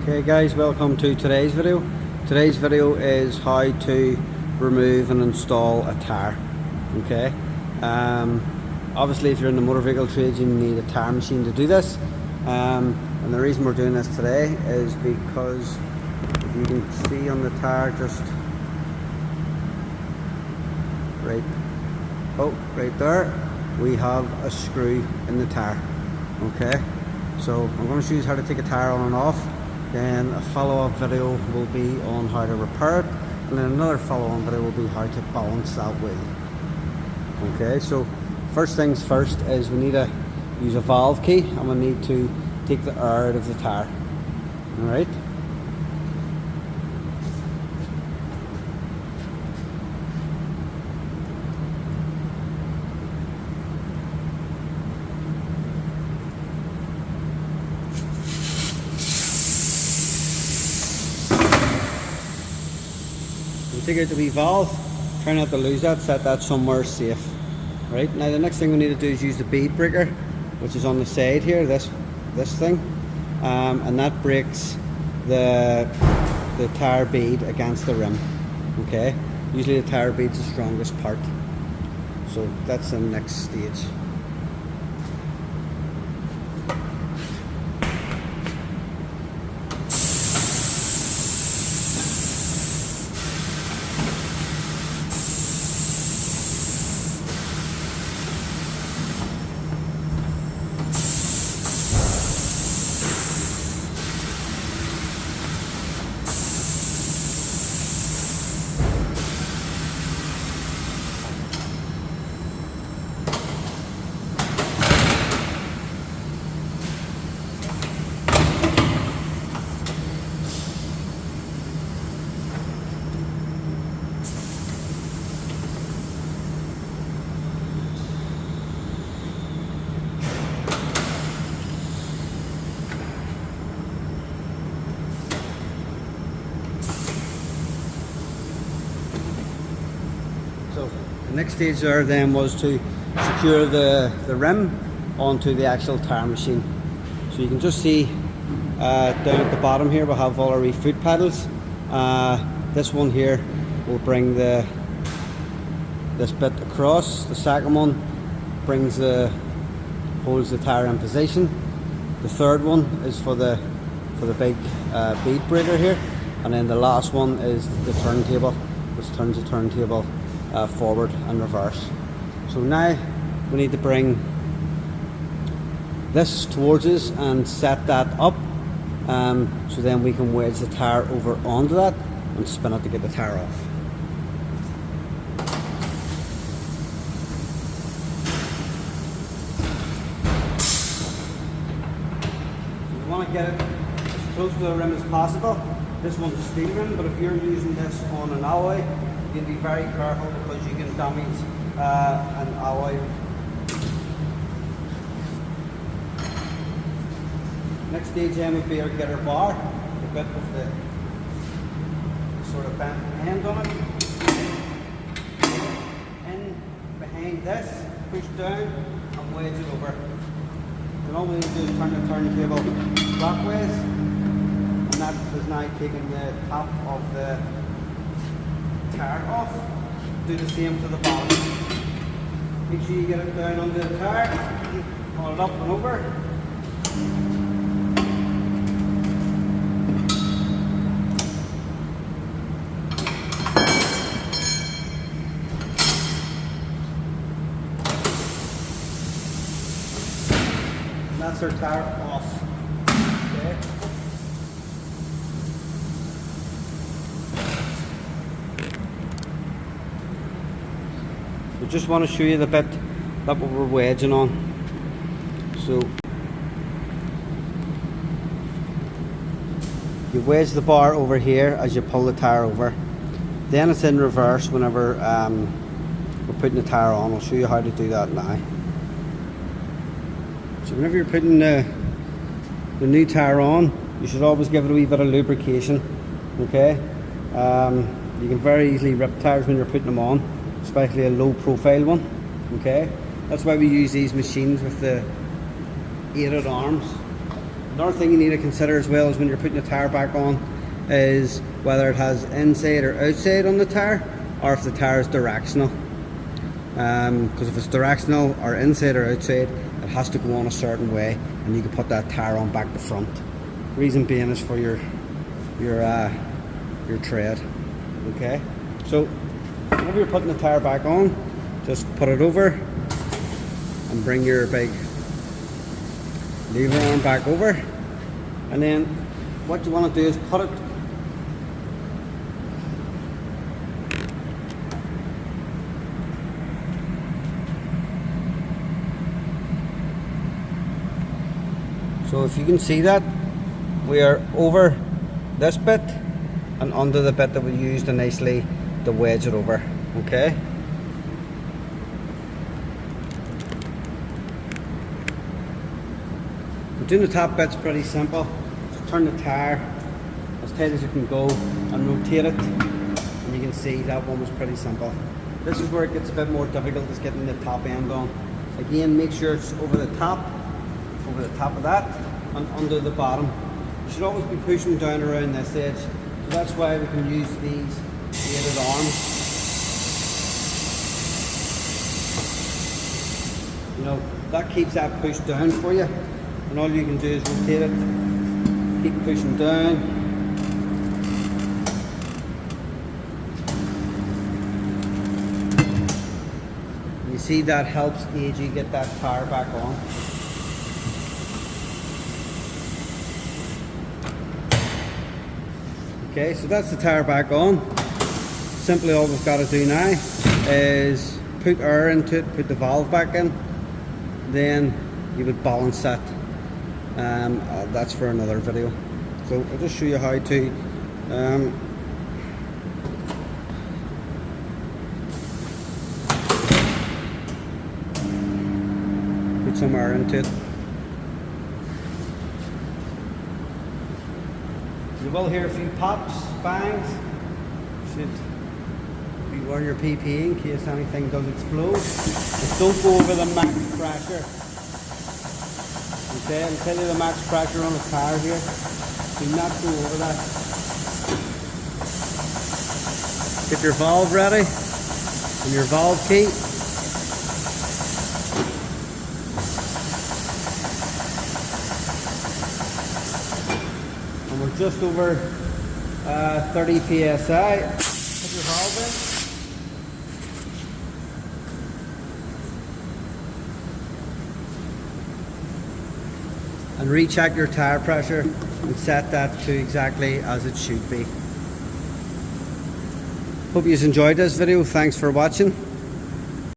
Okay guys, welcome to today's video. Today's video is how to remove and install a tyre. Okay, obviously if you're in the motor vehicle trade you need a tyre machine to do this, and the reason we're doing this today is because if you can see on the tyre, just right there, we have a screw in the tyre. Okay, so I'm going to show you how to take a tyre on and off. Then a follow-up video will be on how to repair it, and then another follow-on video will be how to balance that wheel. Okay, so first things first is we need to use a valve key, and we need to take the air out of the tyre. Alright. Take out the wee valve, try not to lose that, set that somewhere safe. Right, now the next thing we need to do is use the bead breaker, which is on the side here, this thing, and that breaks the tyre bead against the rim. Okay, usually the tyre bead's the strongest part, so that's the next stage. So the next stage there then was to secure the rim onto the actual tyre machine. So you can just see down at the bottom here we have all our wee foot pedals. This one here will bring this bit across. The second one holds the tyre in position. The third one is for the big bead breaker here, and then the last one is the turntable, which turns the turntable forward and reverse. So now we need to bring this towards us and set that up, so then we can wedge the tyre over onto that and spin it to get the tyre off. You want to get it as close to the rim as possible. This one's a steel rim, but if you're using this on an alloy, you can be very careful because you can damage an alloy. Next stage then would be our getter bar, the bit with the sort of bent end on it. In behind this, push down and wedge it over. And all we need to do is turn the turntable clockwise, and that is now taking the top of the tyre off. Do the same to the bottom. Make sure you get it down under the tyre, pull it up and over. And that's our tyre off. Okay. We just want to show you the bit that we're wedging on. So you wedge the bar over here as you pull the tyre over. Then it's in reverse whenever we're putting the tyre on. I'll show you how to do that now. So whenever you're putting the new tyre on, you should always give it a wee bit of lubrication. Okay, you can very easily rip tyres when you're putting them on, especially a low profile one. Okay, that's why we use these machines with the 8 arms. Another thing you need to consider as well is when you're putting the tyre back on is whether it has inside or outside on the tyre, or if the tyre is directional. Because if it's directional or inside or outside, it has to go on a certain way, and you can put that tyre on back to front. Reason being is for your tread. Okay, so whenever you're putting the tyre back on, just put it over and bring your big lever arm back over, and then what you want to do is put it so if you can see that we are over this bit and under the bit that we used nicely to wedge it over. Okay, doing the top bit's pretty simple. Just turn the tyre as tight as you can go and rotate it, and you can see that one was pretty simple. This is where it gets a bit more difficult, is getting the top end on. Again, make sure it's over the top of that and under the bottom. You should always be pushing down around this edge, so that's why we can use these weighted arms. You know, that keeps that push down for you. And all you can do is rotate it, keep pushing down. And you see that helps AG get that tyre back on. Okay, so that's the tyre back on. Simply all we've got to do now is put air into it, put the valve back in, then you would balance that. That's for another video. So I'll just show you how to put some air into it. You will hear a few pops, bangs. You should be wearing your PPE in case anything does explode. Just don't go over the max pressure. Okay, I'll tell you the max pressure on the tyre here. Do not go over that. Get your valve ready and your valve key. And we're just over 30 psi. Put your valve in. And recheck your tyre pressure and set that to exactly as it should be. Hope you enjoyed this video. Thanks for watching.